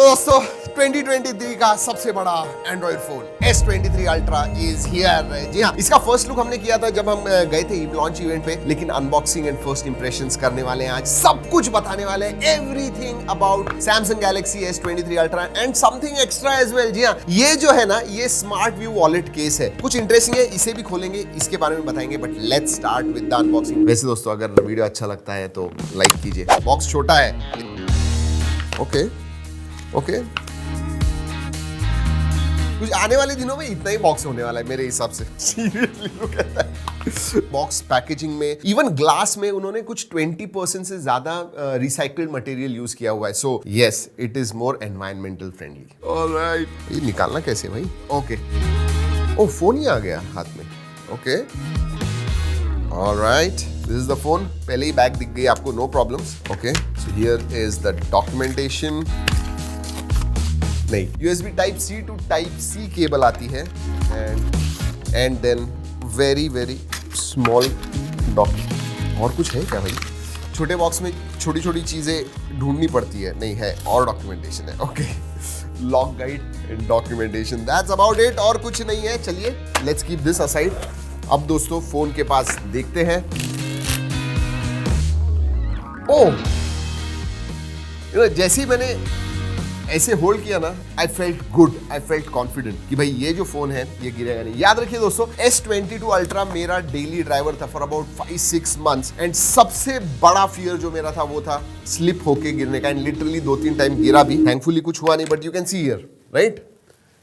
दोस्तों 2023 का सबसे बड़ा Android phone S23 Ultra is here. जी हाँ, इसका फर्स्ट लुक हमने किया था जब हम गए थे लॉन्च इवेंट पे, लेकिन अनबॉक्सिंग एंड फर्स्ट इंप्रेशंस करने वाले हैं आज। सब कुछ बताने वाले हैं, everything about Samsung Galaxy S23 Ultra and something extra as well. जी हाँ, ये जो है ना, ये स्मार्ट व्यू वॉलेट केस है, कुछ इंटरेस्टिंग है, इसे भी खोलेंगे, इसके बारे में बताएंगे। But let's start with the unboxing. वैसे दोस्तों, अगर वीडियो अच्छा लगता है तो लाइक कीजिए। बॉक्स छोटा है, ओके ओके। कुछ आने वाले दिनों में इतना ही बॉक्स होने वाला है मेरे हिसाब से। सीरियसली बॉक्स पैकेजिंग में, इवन ग्लास में उन्होंने कुछ 20% से ज्यादा रिसाइकल्ड मटेरियल यूज किया हुआ है। So yes, it is more environmental friendly. Alright, ये निकालना कैसे भाई? ओके, ओ फोन ही आ गया हाथ में। Okay, alright, this is the phone. पहले ही बैग दिख गई आपको, no problems. Okay, so here is the documentation. नहीं, USB type C to type C cable आती है and then very very small document. और कुछ है क्या भाई? छोटे बॉक्स में छोटी छोटी चीजें ढूंढनी पड़ती है। नहीं है, और डॉक्यूमेंटेशन है। Okay, lock guide and documentation, that's about it. और कुछ नहीं है। चलिए, लेट्स कीप दिस असाइड। अब दोस्तों, फोन के पास देखते हैं। ओह, जैसे ही मैंने ऐसे होल्ड किया ना, I felt good, I felt confident कि भाई ये जो फोन है ये गिरेगा नहीं। याद रखिए दोस्तों, S22 Ultra मेरा डेली ड्राइवर था फॉर अबाउट 5-6 मंथ्स एंड सबसे बड़ा फियर जो मेरा था वो था स्लिप होके गिरने का। एंड लिटरली 2-3 टाइम गिरा भी, थैंकफुली कुछ हुआ नहीं। But you can see here, right,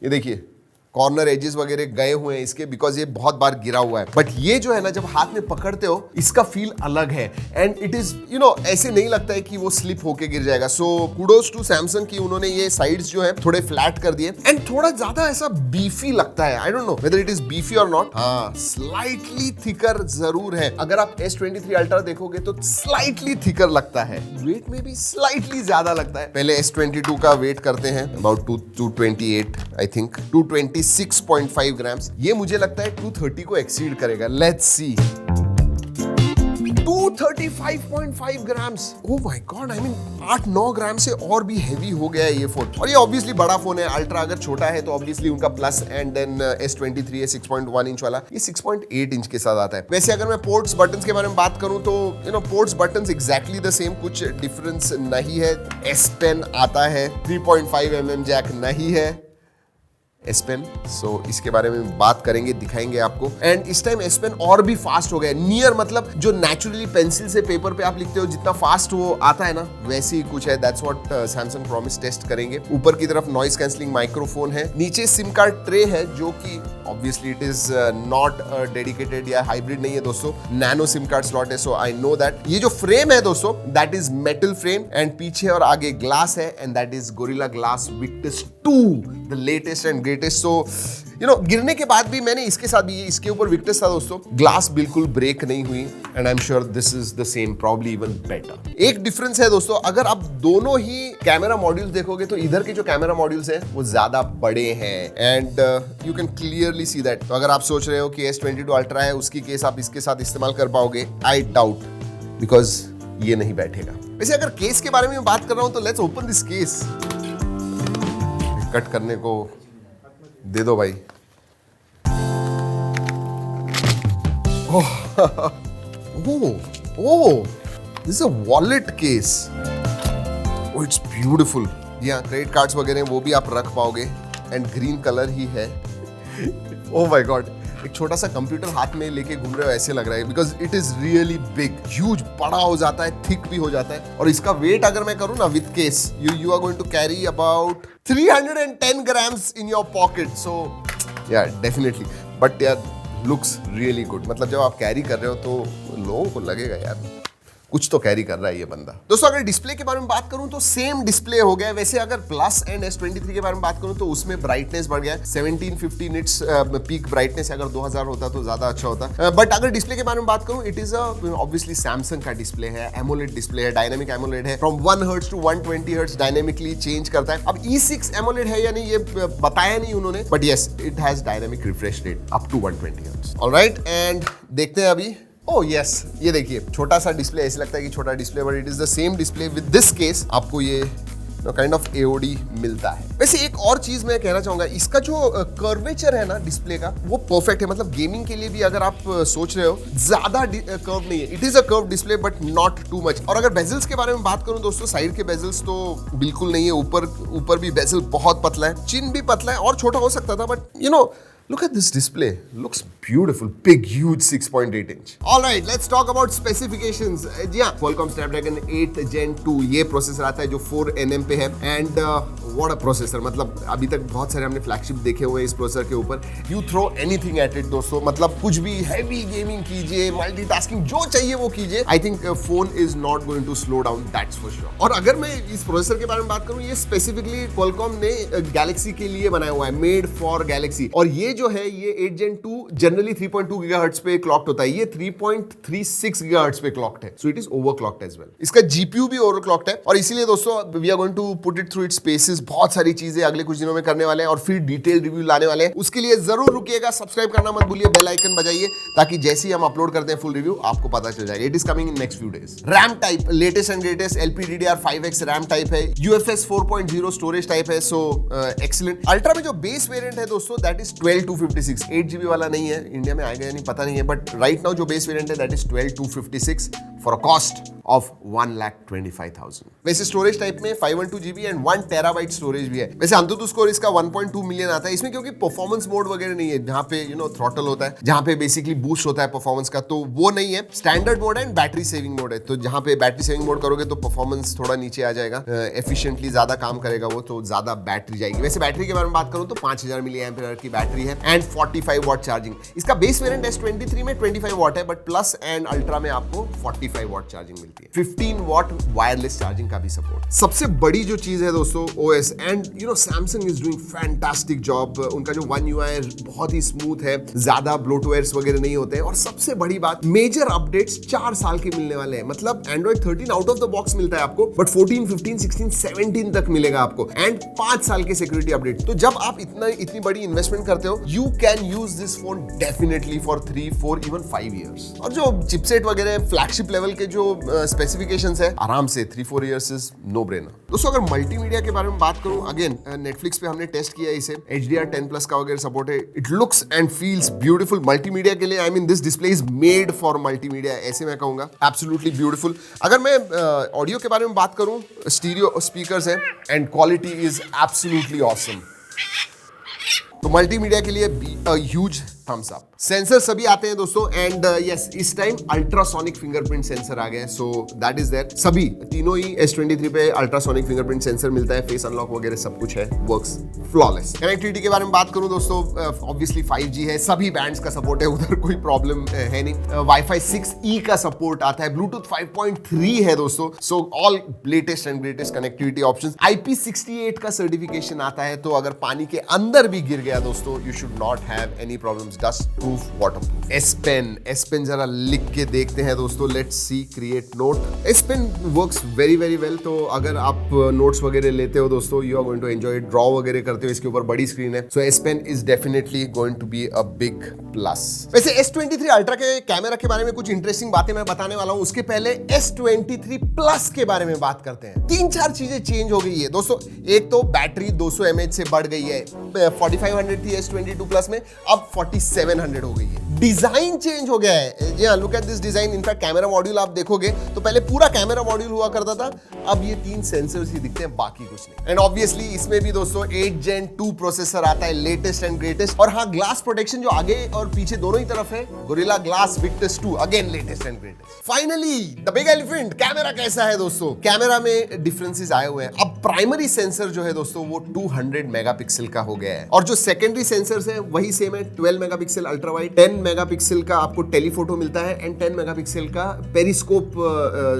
ये देखिए कॉर्नर एजेस वगैरह गए हुए हैं इसके, बिकॉज ये बहुत बार गिरा हुआ है। बट ये जो है ना, जब हाथ में पकड़ते हो, इसका फील अलग है एंड इट इज ऐसे नहीं लगता है कि वो स्लिप होके गिर जाएगा। सो कुडोज टू सैमसंग की उन्होंने ये साइड्स जो है थोड़े फ्लैट कर दिए एंड थोड़ा ज्यादा ऐसा बीफी लगता है। I don't know whether it is beefy और नॉट। हाँ, स्लाइटली थिकर जरूर है। अगर आप S23 Ultra देखोगे तो स्लाइटली थिकर लगता है, वेट में भी स्लाइटली ज्यादा लगता है। पहले S22 का वेट करते हैं, अबाउट 228 आई थिंक, 226.5 ग्राम्स। ये मुझे लगता है 230 को एक्सीड करेगा। Let's see, 235.5 grams. Oh my God, I mean 8-9 ग्राम से और भी हेवी हो गया है ये फोन। और ये ऑब्वियसली बड़ा फोन है। अल्ट्रा अगर छोटा है तो ऑब्वियसली उनका प्लस एंड देन S23 है 6.1 इंच वाला, ये 6.8 इंच के साथ आता है। वैसे अगर मैं पोर्ट्स बटन्स के बारे में बात करूं तो ports buttons exactly the same, कुछ डिफरेंस नहीं है। S Pen आता है, 3.5 mm जैक नहीं है S Pen, सो इसके बारे में बात करेंगे, दिखाएंगे आपको। एंड इस टाइम S Pen और भी फास्ट हो गया। नियर मतलब जो नेचुरली पेंसिल से पेपर पे आप लिखते हो जितना फास्ट वो आता है ना, वैसे ही कुछ है। That's what Samsung promise. Test करेंगे। ऊपर की तरफ नॉइस कैंसलिंग माइक्रोफोन है, नीचे सिम कार्ड ट्रे है जो कि obviously it is not dedicated या हाइब्रिड नहीं है दोस्तों, नैनो सिम कार्ड स्लॉट है। So I know that. ये जो फ्रेम है दोस्तों, that is metal frame and पीछे और आगे ग्लास है and that is Gorilla Glass Victus 2, the latest and greatest. So गिरने के बाद भी मैंने इसके साथ भी, इसके ऊपर विक्टस था दोस्तों, ग्लास बिल्कुल ब्रेक नहीं हुई and I am sure this is the same, probably even better. एक डिफरेंस है दोस्तों, अगर आप दोनों ही कैमरा मॉड्यूल्स देखोगे तो इधर के जो कैमरा मॉड्यूल्स हैं वो ज्यादा बड़े हैं and you can clearly see that. तो अगर आप सोच रहे हो कि S22 Ultra है, उसकी केस आप इसके साथ इस्तेमाल कर पाओगे, आई डाउट, बिकॉज ये नहीं बैठेगा। वैसे अगर केस के बारे में बात कर रहा हूं तो let's open this case. Cut करने को दे दो भाई। Oh this is a wallet case. Oh, it's beautiful. जी हाँ, क्रेडिट कार्ड्स वगैरह वो भी आप रख पाओगे एंड ग्रीन कलर ही है। ओह माय गॉड, एक छोटा सा कंप्यूटर हाथ में लेके घूम रहे हो ऐसे लग रहा है, because it is really big, huge, बड़ा हो जाता है, थिक भी हो जाता है। और इसका वेट अगर मैं करूँ ना with case, you are going to carry about 310 grams in your pocket. So yeah, definitely. But yeah, looks really good. मतलब जब आप कैरी कर रहे हो तो लोगों को लगेगा यार कुछ तो कैरी कर रहा है ये बंदा। दोस्तों अगर डिस्प्ले के बारे में बात करूं तो सेम डिस्प्ले हो गया है। वैसे अगर प्लस एंड S23 के बारे में बात करूं तो उसमें ब्राइटनेस बढ़ गया है, 1750 निट्स पीक ब्राइटनेस। अगर 2000 होता तो ज्यादा अच्छा होता। बट अगर डिस्प्ले के बारे में बात करूं, इट इज ऑब्वियसली सैमसंग का डिस्प्ले है, एमोलेड डिस्प्ले है, डायनामिक एमोलेड है, from 1 hertz to 120 hertz dynamically change करता है। अब E6 एमोलेड है या नहीं ये बताया नहीं उन्होंने, but yes, it has dynamic refresh rate up to 120 hertz. Alright, and देखते हैं अभी। ओह यस, ये देखिए छोटा सा डिस्प्ले, ऐसे लगता है कि छोटा display, but it is the same display with this case. आपको ये काइंड ऑफ एओडी मिलता है। वैसे एक और चीज मैं कहना चाहूंगा, इसका जो कर्वेचर है ना डिस्प्ले का, वो परफेक्ट है। मतलब गेमिंग के लिए भी अगर आप सोच रहे हो, ज्यादा कर्व नहीं है, it is a curve display but not too much. और अगर बेजल्स के बारे में बात करूं दोस्तों, साइड के बेजल्स तो बिल्कुल नहीं है, ऊपर भी बेजल बहुत पतला है, चिन भी पतला है और छोटा हो सकता था, but you know look at this display, looks beautiful, big huge 6.8 inch. All right, let's talk about specifications. जी हाँ, Qualcomm Snapdragon 8 Gen 2 ये प्रोसेसर आता है जो 4nm पे है, and what a processor। मतलब अभी तक बहुत सारे हमने फ्लैगशिप देखे हुए हैं इस प्रोसेसर के ऊपर। You throw anything at it दोस्तों, मतलब कुछ भी हैवी गेमिंग कीजिए, मल्टीटास्किंग जो चाहिए वो कीजिए। I think phone is not going to slow down, that's for sure। और अगर मैं इस प्रोसेसर के बारे में बात करूँ, ये स्पेसिफिकली Qualcomm ने Galaxy के लिए बनाया हुआ है, made for Galaxy। और ये जो है ये 8 Gen 2 जनरली 3.2 GHz पे क्लॉक्ड होता है, ये 3.36 GHz पे क्लॉक्ड है, so it is overclocked as well. इसका जीपीयू भी ओवरक्लॉक्ड है और इसीलिए दोस्तों we are going to put it through its paces. बहुत सारी चीजें अगले कुछ दिनों में करने वाले हैं और फिर डिटेल रिव्यू लाने वाले हैं। उसके लिए जरूर रुकिएगा, सब्सक्राइब करना मत भूलिए, बेल आइकन बजाइए ताकि जैसे ही हम अपलोड करते हैं फुल रिव्यू आपको पता चल जाएगा। It is coming in next few days. RAM type latest and greatest LPDDR5X RAM type है, UFS 4.0 स्टोरेज टाइप है, सो एक्सीलेंट। अल्ट्रा में जो बेस वेरिएंट है दोस्तों दैट इज 12256, 8GB वाला नहीं है, इंडिया में आएगा या नहीं पता नहीं है, बट राइट नाउ जो बेस वेरिएंट है that is 12256 for a cost of 1,25,000। वैसे स्टोरेज टाइप में 512GB एंड 1 TB स्टोरेज भी है। वैसे अंतुतु स्कोर इसका 1.2 मिलियन आता है इसमें, क्योंकि परफॉर्मेंस मोड वगैरह नहीं है जहां पे थ्रॉटल होता है, जहां पे बेसिकली बूस्ट होता है परफॉर्मेंस का, तो वो नहीं है। स्टैंडर्ड मोड है एंड बैटरी सेविंग मोड है, तो जहां पे बैटरी सेविंग मोड करोगे तो परफॉर्मेंस थोड़ा नीचे आ जाएगा, एफिशिएंटली ज्यादा काम करेगा वो, तो ज्यादा बैटरी जाएगी। वैसे बैटरी के बारे में बात करूं तो 5000 mAh की बैटरी है एंड 45 वॉट चार्जिंग। इसका बेस वेरिएंट S23 में 25 वॉट है, बट प्लस एंड अल्ट्रा में आपको 45 वॉट चार्जिंग मिलती है, 15 वॉट वायरलेस चार्जिंग का भी सपोर्ट। सबसे बड़ी जो चीज है दोस्तों OS, and Samsung is doing fantastic job. उनका जो One UI है बहुत ही स्मूथ है, ज्यादा ब्लोटवेयर्स वगैरह नहीं होते हैं, और सबसे बड़ी बात मेजर अपडेट्स 4 साल के मिलने वाले हैं। मतलब Android 13 out of the box मिलता है आपको, बट 14, 15, 16, 17 तक मिलेगा आपको, एंड 5 साल के सिक्योरिटी अपडेट। तो जब आप इतनी बड़ी इन्वेस्टमेंट करते हो, you can use this phone definitely for 3, 4, even 5 years. और जो चिपसेट वगैरह फ्लैगशिप लेवल के जो स्पेसिफिकेशंस है, आराम से 3-4 ईयर्स इज नो ब्रेनर। दोस्तों अगर मल्टीमीडिया के बारे में बात करूं, अगेन नेटफ्लिक्स पे हमने टेस्ट किया इसे, HDR10+ का वगैरह सपोर्ट है, it looks and feels beautiful. Multimedia के लिए I mean this display is made for multimedia, ऐसे मैं कहूंगा, एब्सोल्युटली ब्यूटीफुल। अगर मैं ऑडियो के बारे में बात करूं, स्टीरियो स्पीकर्स हैं and quality is absolutely awesome. तो मल्टीमीडिया के लिए ह्यूज थम्स अप। सेंसर सभी आते हैं दोस्तों, एंड यस इस टाइम अल्ट्रासोनिक फिंगरप्रिंट सेंसर आ गए, सो दैट इज देयर। सभी तीनों ही S23 पे अल्ट्रासोनिक फिंगरप्रिंट सेंसर मिलता है, फेस अनलॉक वगैरह सब कुछ है, वर्क्स फ्लॉलेस। कनेक्टिविटी के बारे में बात करूं दोस्तों, ऑब्वियसली 5G है, सभी बैंड्स का सपोर्ट है, उधर कोई प्रॉब्लम है नहीं। Wi-Fi 6E का सपोर्ट आता है, Bluetooth 5.3 है दोस्तों, so all latest and greatest connectivity options. IP68 का सर्टिफिकेशन आता है, तो अगर पानी के अंदर भी गिर गया दोस्तों, you should not have any problems. Dust proof, waterproof. S Pen जरा लिख के देखते हैं दोस्तों, let's see, create note. S Pen works very very well, तो अगर आप नोट्स वगैरह लेते हो दोस्तों, you are going to enjoy it. Draw वगैरह करते हो, इसके ऊपर बड़ी स्क्रीन है, so S Pen is definitely going to be a big plus. वैसे S23 अल्ट्रा के कैमरा के बारे में कुछ इंटरेस्टिंग बातें मैं बताने वाला हूं, उसके पहले S23 प्लस के बारे में बात करते हैं। 3-4 चीजें चेंज हो गई है दोस्तों। एक तो बैटरी 200 mAh से बढ़ गई है, 4500 थी S22 प्लस में, अब 4700 हो गई है। डिजाइन चेंज हो गया है, जी हाँ, look at this design. In fact camera module आप देखोगे तो पहले पूरा कैमरा मॉड्यूल हुआ करता था, अब ये 3 सेंसर्स ही दिखते हैं, बाकी कुछ नहीं। एंड ऑब्वियसली इसमें भी दोस्तों 8 Gen 2 प्रोसेसर आता है, लेटेस्ट एंड ग्रेटेस्ट। और हाँ, ग्लास प्रोटेक्शन जो आगे और पीछे दोनों ही तरफ है, gorilla Glass Victus 2, again latest and greatest. Finally the big elephant, camera कैसा है दोस्तों? कैमरा में डिफरेंसेस आए हुए हैं। अब प्राइमरी सेंसर जो है दोस्तों वो 200 मेगापिक्सल का हो गया है, और जो सेकेंडरी सेंसर्स है वही सेम है, 12 मेगापिक्सल अल्ट्रा वाइड, 10 मेगापिक्सल का आपको टेलीफोटो मिलता है, एंड 10 मेगापिक्सल का पेरिस्कोप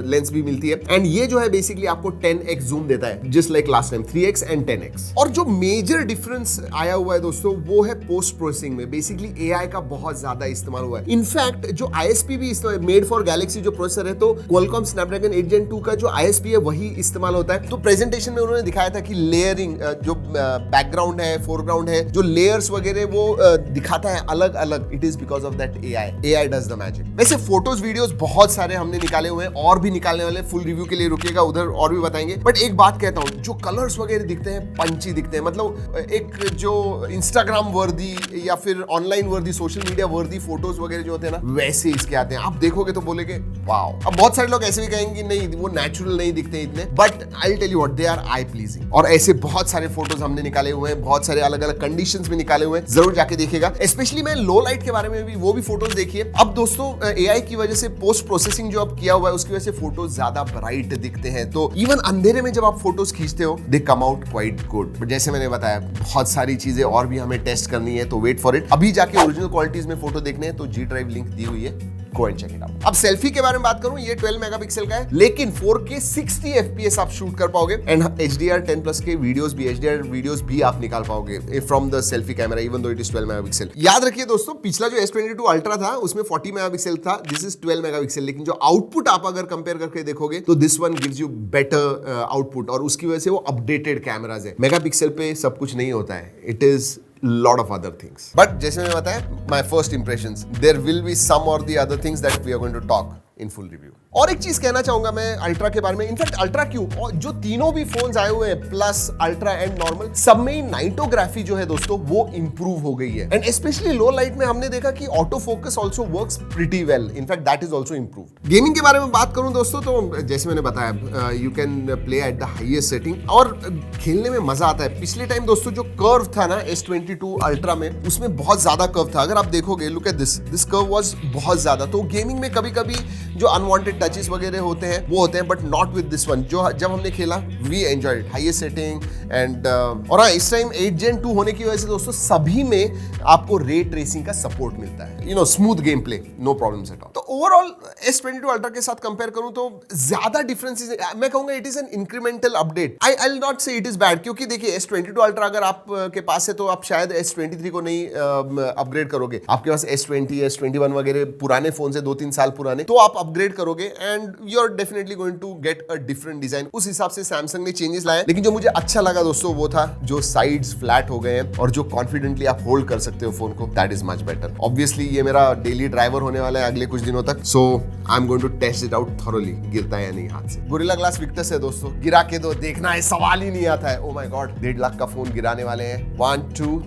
लेंस भी मिलती है। एंड ये जो है बेसिकली आपको 10x जूम देता है, just like last time 3x and 10x। और जो मेजर डिफरेंस आया हुआ है दोस्तों वो है पोस्ट प्रोसेसिंग में, बेसिकली AI का बहुत ज्यादा इस्तेमाल हुआ है। इनफैक्ट जो ISP भी मेड फॉर गैलेक्सी जो प्रोसेसर है, तो Qualcomm Snapdragon 8 Gen 2 का जो ISP है वही इस्तेमाल होता है। तो प्रेजेंटेशन में उन्होंने दिखाया था कि लेयरिंग, जो बैकग्राउंड है, फोरग्राउंड है, जो लेयर्स वगैरह वो दिखाता है अलग अलग, it is because because of that AI does the magic. वैसे फोटोज वीडियोस बहुत सारे हमने निकाले हुए हैं और भी निकालने वाले, फुल रिव्यू के लिए रुकिएगा, उधर और भी बताएंगे। बट एक बात कहता हूँ, जो कलर्स वगैरह दिखते हैं पंची दिखते हैं, मतलब एक जो इंस्टाग्राम वर्दी या फिर ऑनलाइन वर्दी, सोशल मीडिया वर्दी फोटोज वगैरह जो होते हैं ना, वैसे इसके आते हैं। आप देखोगे तो बोलेगे वाओ। अब बहुत सारे लोग ऐसे भी कहेंगे नहीं वो नेचुरल नहीं दिखते इतने, but I will tell you what, they are eye pleasing. और ऐसे बहुत सारे फोटोज हमने निकाले हुए हैं, बहुत सारे अलग अलग कंडीशंस में निकाले हुए हैं, जरूर जाके देखिएगा। स्पेशली मैं लो लाइट के बारे में भी, वो भी फोटोज देखिए। अब दोस्तों AI की वजह से पोस्ट प्रोसेसिंग जो अब किया हुआ है उसकी वजह से फोटोज ज्यादा ब्राइट दिखते हैं, तो इवन अंधेरे में जब आप फोटोज खींचते हो they come out quite good. But जैसे मैंने बताया बहुत सारी चीजें और भी हमें टेस्ट करनी है, तो वेट फॉर इट। अभी जाके ओरिजिनल क्वालिटीज में फोटो देखने हैं तो G Drive लिंक दी हुई है, go and check it out. अब सेल्फी के बारे में बात करूं, ये 12 मेगापिक्सल का है, लेकिन 4K 60 FPS आप शूट कर पाओगे एंड HDR10+ के वीडियोस भी, HDR वीडियोस भी आप निकाल पाओगे from the selfie camera, even though it is 12 megapixel. याद रखिए दोस्तों, पिछला जो S22 अल्ट्रा था उसमें 40 मेगापिक्सल था, दिस इज 12 मेगापिक्सल, लेकिन जो आउटपुट आप अगर कंपेयर करके देखोगे तो this one gives you better output, और उसकी वजह से वो अपडेटेड कैमराज है। मेगापिक्सल पे सब कुछ नहीं होता है, it is lot of other things. But जैसे मैंने बताया, my first impressions, there will be some or the other things that we are going to talk in full review. और एक चीज कहना चाहूंगा मैं अल्ट्रा के बारे में, इनफैक्ट अल्ट्रा क्यों, और जो तीनों भी फोन्स आए हुए हैं, प्लस, अल्ट्रा एंड नॉर्मल, सब में नाइटोग्राफी जो है दोस्तों वो इंप्रूव हो गई है। एंड स्पेशली लो लाइट में हमने देखा कि auto focus also works pretty well, in fact that is also improved. Gaming के बारे में बात करूं दोस्तों, तो जैसे मैंने बताया you can play at the highest setting और खेलने में मजा आता है। पिछले टाइम दोस्तों जो कर्व था ना S22 अल्ट्रा में, उसमें बहुत ज्यादा कर्व था। अगर आप देखोगे, look at this curve was बहुत ज्यादा, तो गेमिंग में कभी कभी जो अनवांटेड टचेस वगैरह होते हैं वो होते हैं, but not with this one. जो जब हमने खेला we enjoyed highest setting and और हाँ, इस टाइम 8 Gen 2 होने की वजह से दोस्तों सभी में आपको रे ट्रेसिंग का सपोर्ट मिलता है, you know, smooth game play, no problems at all. तो ओवरऑल S22 अल्ट्रा के साथ कंपेयर करूं तो ज्यादा डिफरेंस, मैं कहूंगा it is an incremental update. I will not say it is bad, क्योंकि देखिए S22 अल्ट्रा अगर आप के पास है तो आप शायद S23 को नहीं अपग्रेड करोगे। आपके पास S20, S21 वगैरह पुराने फोन से 2-3 साल पुराने, तो आप अपग्रेड करोगे and you are definitely going to get a different design. उस हिसाब से सैमसंग ने चेंजेस लाए, लेकिन जो मुझे अच्छा लगा दोस्तों वो था जो साइड्स फ्लैट हो गए हैं और जो कॉन्फिडेंटली आप होल्ड कर सकते हो फोन को, that is much better. Obviously ये मेरा डेली ड्राइवर होने वाला है अगले कुछ दिनों तक, so I am going to test it out thoroughly, गिरता है या नहीं हाथ से। गोरिल्ला ग्लास विक्टस है दोस्तों, गिरा के दो, देखना है, सवाल ही नहीं आता है। ओ माय गॉड, 1.5 लाख का फोन गिराने वाले हैं। 1 2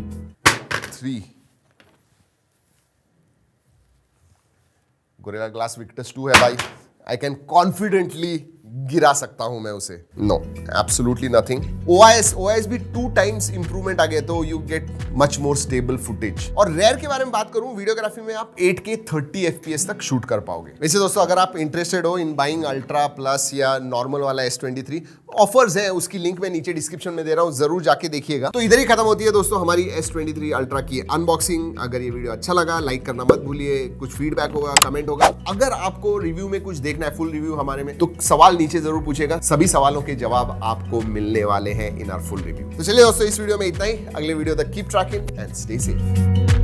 3 गोरिल्ला ग्लास विक्टस 2 है भाई, आई कैन कॉन्फिडेंटली गिरा सकता हूं मैं उसे। No, absolutely nothing. OIS भी 2 times इंप्रूवमेंट आ गया, तो you get much more stable footage. और रेयर के बारे में बात करूं, वीडियोग्राफी में आप 8K 30 FPS तक शूट कर पाओगे। वैसे दोस्तों अगर आप इंटरेस्टेड हो इन बाइंग अल्ट्रा प्लस या नॉर्मल वाला S23, ऑफर्स है, उसकी लिंक मैं नीचे डिस्क्रिप्शन में दे रहा हूं, जरूर जाके देखिएगा। तो इधर ही खत्म होती है दोस्तों हमारी S23 अल्ट्रा की अनबॉक्सिंग। अगर ये वीडियो अच्छा लगा लाइक करना मत भूलिए, कुछ फीडबैक होगा, कमेंट होगा। अगर आपको रिव्यू में कुछ देखना है, फुल रिव्यू हमारे में, तो सवाल नीचे जरूर पूछेगा, सभी सवालों के जवाब आपको मिलने वाले हैं इन आवर फुल रिव्यू। तो चलिए दोस्तों, इस वीडियो में इतना ही। अगले वीडियो तक keep trekking and stay safe.